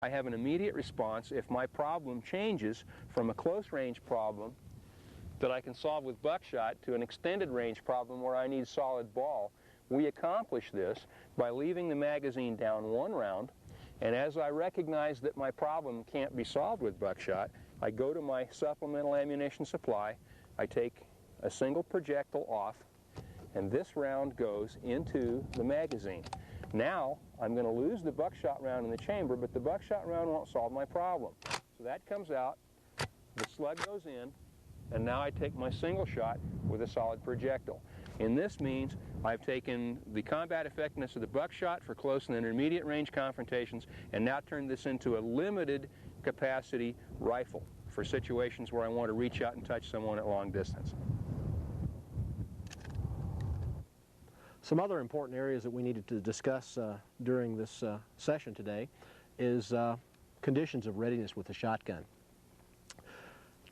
I have an immediate response if my problem changes from a close-range problem that I can solve with buckshot to an extended range problem where I need solid ball. We accomplish this by leaving the magazine down one round, and as I recognize that my problem can't be solved with buckshot, I go to my supplemental ammunition supply, I take a single projectile off, and this round goes into the magazine. Now I'm going to lose the buckshot round in the chamber, but the buckshot round won't solve my problem. So that comes out, the slug goes in, and now I take my single shot with a solid projectile. And this means I've taken the combat effectiveness of the buckshot for close and intermediate range confrontations and now turned this into a limited capacity rifle for situations where I want to reach out and touch someone at long distance. Some other important areas that we needed to discuss during this session today is conditions of readiness with the shotgun.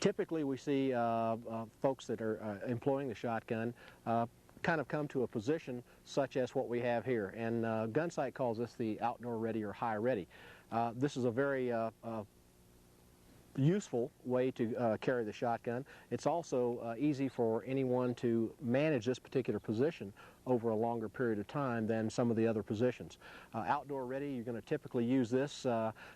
Typically we see folks that are employing the shotgun kind of come to a position such as what we have here, and Gunsite calls this the outdoor ready or high ready. This is a very useful way to carry the shotgun. It's also easy for anyone to manage this particular position over a longer period of time than some of the other positions. Outdoor ready, you're going to typically use this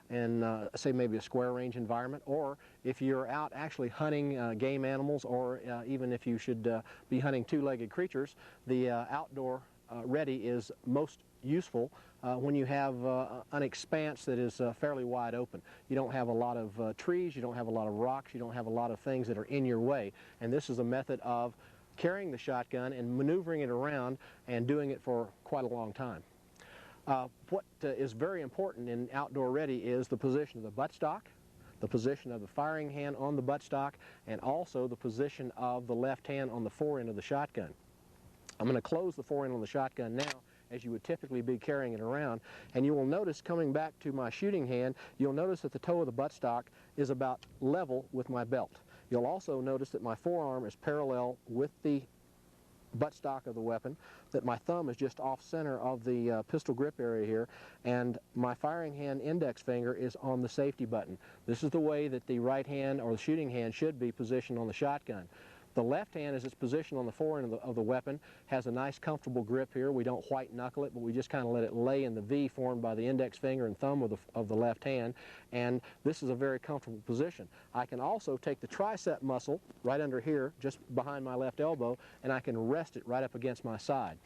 in say maybe a square range environment, or if you're out actually hunting game animals, or even if you should be hunting two-legged creatures, the outdoor ready is most useful when you have an expanse that is fairly wide open. You don't have a lot of trees, you don't have a lot of rocks, you don't have a lot of things that are in your way, and this is a method of carrying the shotgun and maneuvering it around and doing it for quite a long time. What is very important in outdoor ready is the position of the buttstock, the position of the firing hand on the buttstock, and also the position of the left hand on the forend of the shotgun. I'm going to close the forend on the shotgun now, as you would typically be carrying it around, and you will notice, coming back to my shooting hand, you'll notice that the toe of the buttstock is about level with my belt. You'll also notice that my forearm is parallel with the buttstock of the weapon, that my thumb is just off center of the pistol grip area here, and my firing hand index finger is on the safety button. This is the way that the right hand or the shooting hand should be positioned on the shotgun. The left hand, as it's positioned on the forend of the weapon, has a nice comfortable grip here. We don't white knuckle it, but we just kind of let it lay in the V formed by the index finger and thumb of the left hand, and this is a very comfortable position. I can also take the tricep muscle right under here, just behind my left elbow, and I can rest it right up against my side.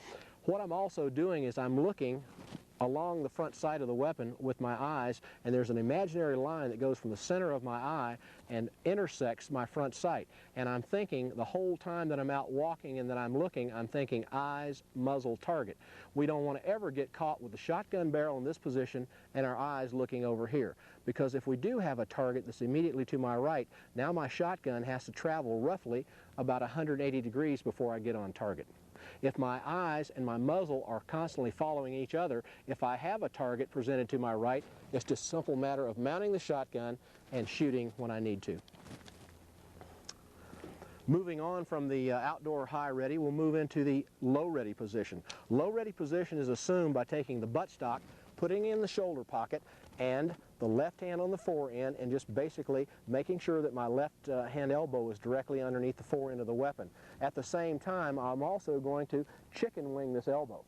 What I'm also doing is I'm looking along the front sight of the weapon with my eyes, and there's an imaginary line that goes from the center of my eye and intersects my front sight. And I'm thinking the whole time that I'm out walking and that I'm looking, I'm thinking eyes, muzzle, target. We don't want to ever get caught with the shotgun barrel in this position and our eyes looking over here, because if we do have a target that's immediately to my right, now my shotgun has to travel roughly about 180 degrees before I get on target. If my eyes and my muzzle are constantly following each other, if I have a target presented to my right, it's just a simple matter of mounting the shotgun and shooting when I need to. Moving on from the outdoor high ready, we'll move into the low ready position. Low ready position is assumed by taking the buttstock, putting it in the shoulder pocket, and the left hand on the forend, and just basically making sure that my left hand elbow is directly underneath the forend of the weapon. At the same time, I'm also going to chicken wing this elbow.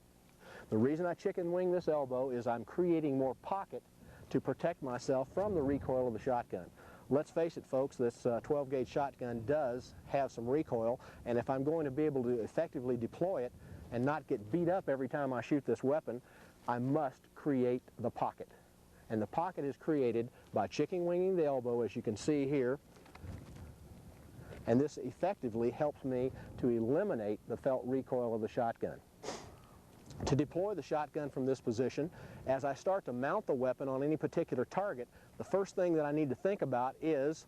The reason I chicken wing this elbow is I'm creating more pocket to protect myself from the recoil of the shotgun. Let's face it, folks, this 12-gauge shotgun does have some recoil, and if I'm going to be able to effectively deploy it and not get beat up every time I shoot this weapon, I must create the pocket. And the pocket is created by chicken winging the elbow, as you can see here, and this effectively helps me to eliminate the felt recoil of the shotgun. To deploy the shotgun from this position, as I start to mount the weapon on any particular target, the first thing that I need to think about is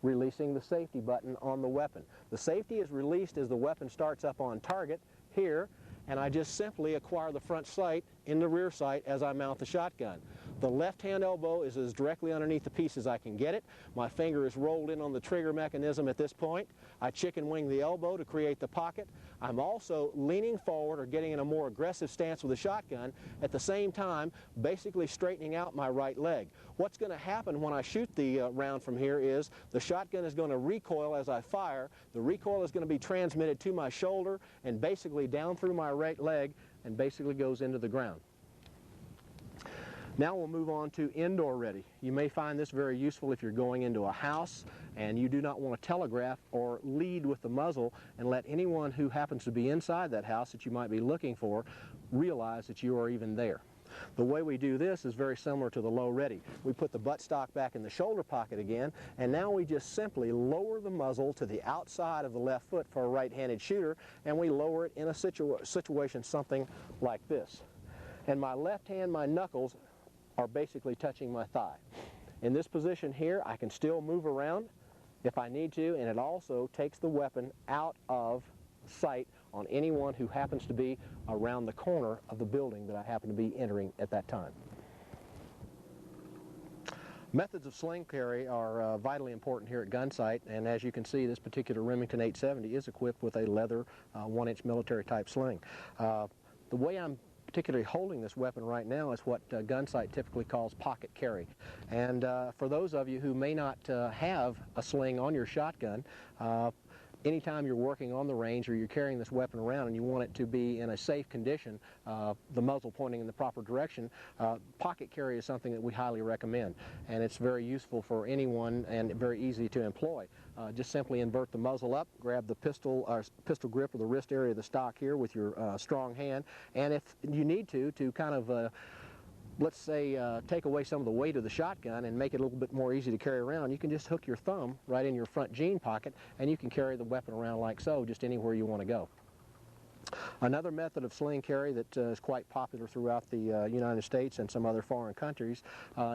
releasing the safety button on the weapon. The safety is released as the weapon starts up on target here, and I just simply acquire the front sight in the rear sight as I mount the shotgun. The left-hand elbow is as directly underneath the piece as I can get it. My finger is rolled in on the trigger mechanism at this point. I chicken wing the elbow to create the pocket. I'm also leaning forward or getting in a more aggressive stance with the shotgun, at the same time basically straightening out my right leg. What's going to happen when I shoot the round from here is the shotgun is going to recoil as I fire. The recoil is going to be transmitted to my shoulder and basically down through my right leg and basically goes into the ground. Now we'll move on to indoor ready. You may find this very useful if you're going into a house and you do not want to telegraph or lead with the muzzle and let anyone who happens to be inside that house that you might be looking for realize that you are even there. The way we do this is very similar to the low ready. We put the buttstock back in the shoulder pocket again, and now we just simply lower the muzzle to the outside of the left foot for a right-handed shooter, and we lower it in a situation something like this. And my left hand, my knuckles, are basically touching my thigh. In this position here, I can still move around if I need to, and it also takes the weapon out of sight on anyone who happens to be around the corner of the building that I happen to be entering at that time. Methods of sling carry are vitally important here at Gunsite, and as you can see, this particular Remington 870 is equipped with a leather 1-inch military type sling. The way I'm particularly holding this weapon right now is what Gunsite typically calls pocket carry. And for those of you who may not have a sling on your shotgun, anytime you're working on the range or you're carrying this weapon around and you want it to be in a safe condition, the muzzle pointing in the proper direction, pocket carry is something that we highly recommend. And it's very useful for anyone and very easy to employ. Just simply invert the muzzle up, grab the pistol grip or the wrist area of the stock here with your strong hand, and if you need to kind of let's say take away some of the weight of the shotgun and make it a little bit more easy to carry around, you can just hook your thumb right in your front jean pocket and you can carry the weapon around like so, just anywhere you want to go. Another method of sling carry that is quite popular throughout the United States and some other foreign countries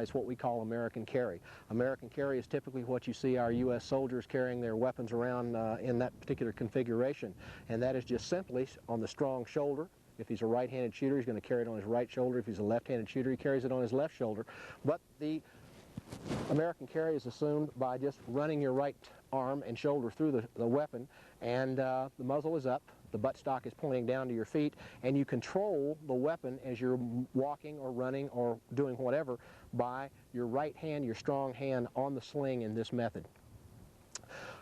is what we call American carry. American carry is typically what you see our U.S. soldiers carrying their weapons around in that particular configuration, and that is just simply on the strong shoulder. If he's a right-handed shooter, he's going to carry it on his right shoulder. If he's a left-handed shooter, he carries it on his left shoulder. But the American carry is assumed by just running your right arm and shoulder through the weapon, and the muzzle is up, the buttstock is pointing down to your feet, and you control the weapon as you're walking or running or doing whatever by your right hand, your strong hand on the sling in this method.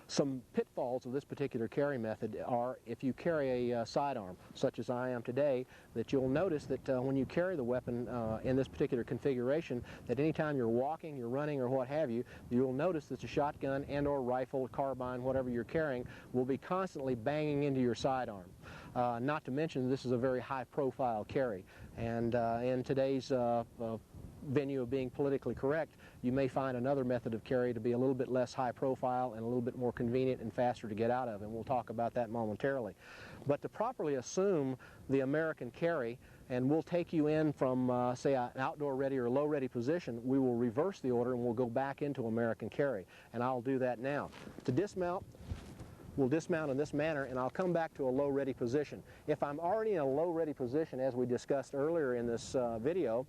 Some pitfalls of this particular carry method are if you carry a sidearm, such as I am today, that you'll notice that when you carry the weapon in this particular configuration, that anytime you're walking, you're running, or what have you, you'll notice that the shotgun and or rifle, carbine, whatever you're carrying, will be constantly banging into your sidearm. Not to mention this is a very high-profile carry, and in today's venue of being politically correct, you may find another method of carry to be a little bit less high profile and a little bit more convenient and faster to get out of, and we'll talk about that momentarily. But to properly assume the American carry, and we'll take you in from say an outdoor ready or low ready position, we will reverse the order and we'll go back into American carry, and I'll do that now. To dismount, we'll dismount in this manner, and I'll come back to a low ready position. If I'm already in a low ready position, as we discussed earlier in this video,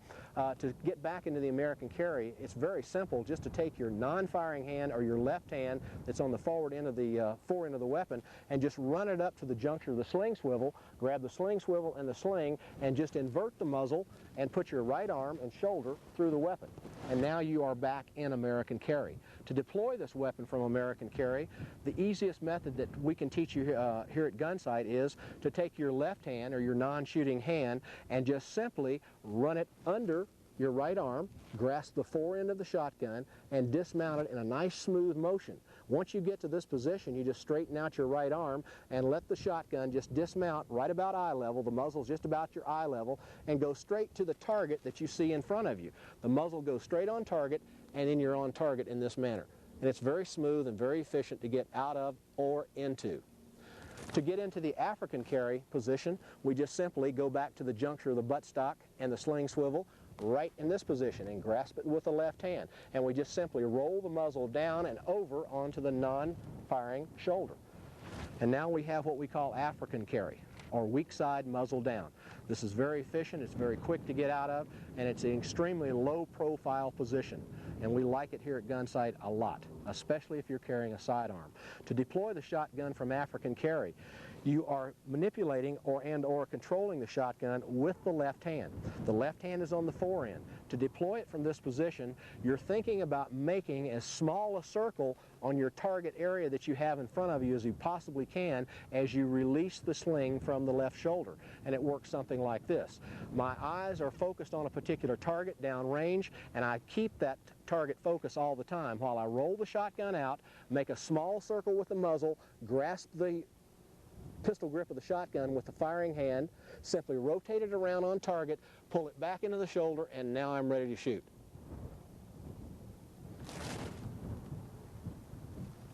to get back into the American carry, it's very simple just to take your non-firing hand or your left hand that's on the forward end of the fore-end of the weapon and just run it up to the juncture of the sling swivel, grab the sling swivel and the sling, and just invert the muzzle and put your right arm and shoulder through the weapon. And now you are back in American carry. To deploy this weapon from American carry, the easiest method that we can teach you here at Gunsite is to take your left hand or your non-shooting hand and just simply run it under your right arm, grasp the fore end of the shotgun, and dismount it in a nice smooth motion. Once you get to this position, you just straighten out your right arm and let the shotgun just dismount right about eye level. The muzzle's just about your eye level, and go straight to the target that you see in front of you. The muzzle goes straight on target, and then you're on target in this manner. And it's very smooth and very efficient to get out of or into. To get into the African carry position, we just simply go back to the juncture of the buttstock and the sling swivel right in this position and grasp it with the left hand. And we just simply roll the muzzle down and over onto the non-firing shoulder. And now we have what we call African carry. or weak side muzzle down. This is very efficient, it's very quick to get out of, and it's an extremely low profile position. And we like it here at Gunsite a lot, especially if you're carrying a sidearm. To deploy the shotgun from African carry, you are manipulating or controlling the shotgun with the left hand. The left hand is on the fore end. To deploy it from this position, you're thinking about making as small a circle on your target area that you have in front of you as you possibly can as you release the sling from the left shoulder. And it works something like this. My eyes are focused on a particular target downrange, and I keep that target focus all the time while I roll the shotgun out, make a small circle with the muzzle, grasp the pistol grip of the shotgun with the firing hand, simply rotate it around on target, pull it back into the shoulder, and now I'm ready to shoot.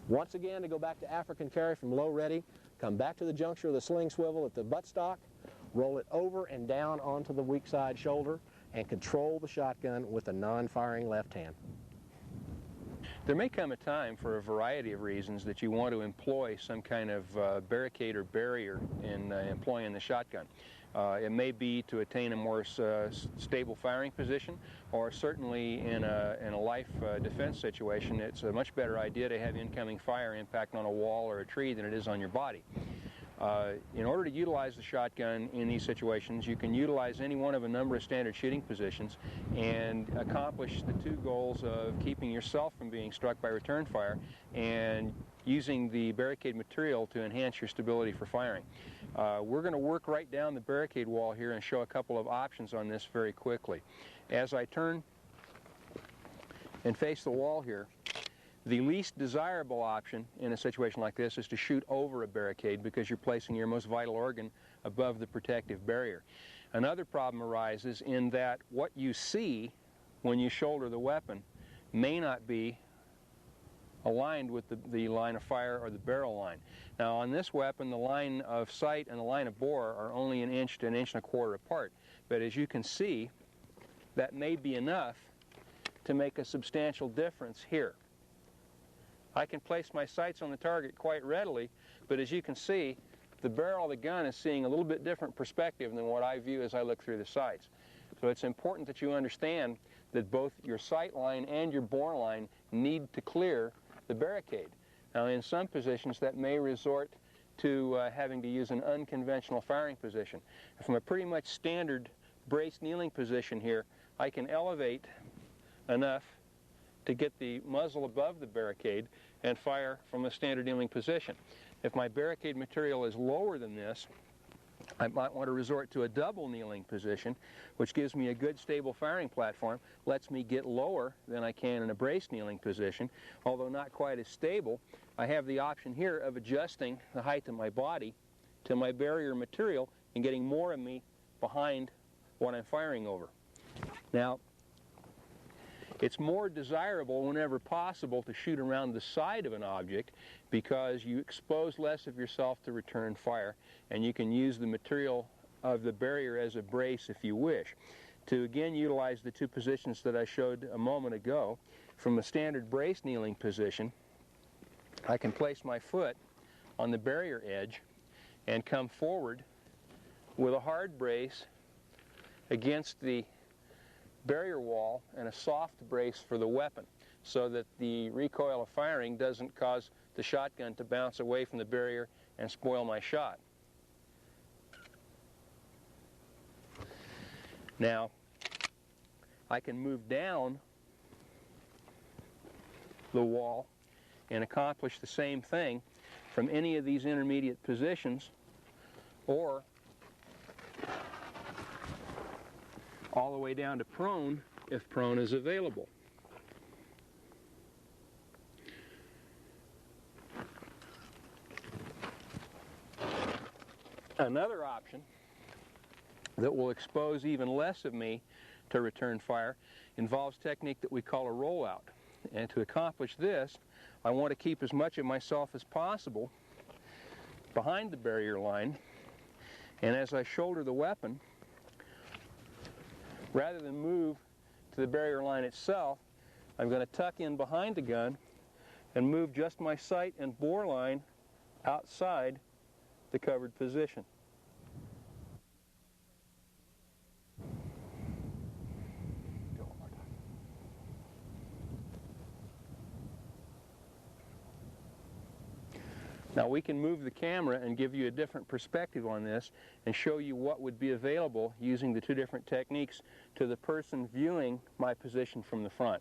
Once again, to go back to African carry from low ready, come back to the juncture of the sling swivel at the buttstock, roll it over and down onto the weak side shoulder, and control the shotgun with a non-firing left hand. There may come a time, for a variety of reasons, that you want to employ some kind of barricade or barrier in employing the shotgun. It may be to attain a more stable firing position, or certainly in a life defense situation, it's a much better idea to have incoming fire impact on a wall or a tree than it is on your body. In order to utilize the shotgun in these situations, you can utilize any one of a number of standard shooting positions and accomplish the two goals of keeping yourself from being struck by return fire and using the barricade material to enhance your stability for firing. We're going to work right down the barricade wall here and show a couple of options on this very quickly. As I turn and face the wall here, the least desirable option in a situation like this is to shoot over a barricade because you're placing your most vital organ above the protective barrier. Another problem arises in that what you see when you shoulder the weapon may not be aligned with the line of fire or the barrel line. Now on this weapon, the line of sight and the line of bore are only an inch to an inch and a quarter apart. But as you can see, that may be enough to make a substantial difference here. I can place my sights on the target quite readily, but as you can see, the barrel of the gun is seeing a little bit different perspective than what I view as I look through the sights. So it's important that you understand that both your sight line and your bore line need to clear the barricade. Now in some positions that may resort to having to use an unconventional firing position. From a pretty much standard brace kneeling position here, I can elevate enough to get the muzzle above the barricade and fire from a standard kneeling position. If my barricade material is lower than this, I might want to resort to a double kneeling position, which gives me a good stable firing platform, lets me get lower than I can in a brace kneeling position. Although not quite as stable, I have the option here of adjusting the height of my body to my barrier material and getting more of me behind what I'm firing over. Now, it's more desirable whenever possible to shoot around the side of an object because you expose less of yourself to return fire, and you can use the material of the barrier as a brace if you wish. To again utilize the two positions that I showed a moment ago, from a standard brace kneeling position, I can place my foot on the barrier edge and come forward with a hard brace against the barrier wall and a soft brace for the weapon so that the recoil of firing doesn't cause the shotgun to bounce away from the barrier and spoil my shot. Now, I can move down the wall and accomplish the same thing from any of these intermediate positions, or all the way down to prone if prone is available. Another option that will expose even less of me to return fire involves a technique that we call a rollout. And to accomplish this, I want to keep as much of myself as possible behind the barrier line, and as I shoulder the weapon, rather than move to the barrier line itself, I'm going to tuck in behind the gun and move just my sight and bore line outside the covered position. Now we can move the camera and give you a different perspective on this and show you what would be available using the two different techniques to the person viewing my position from the front.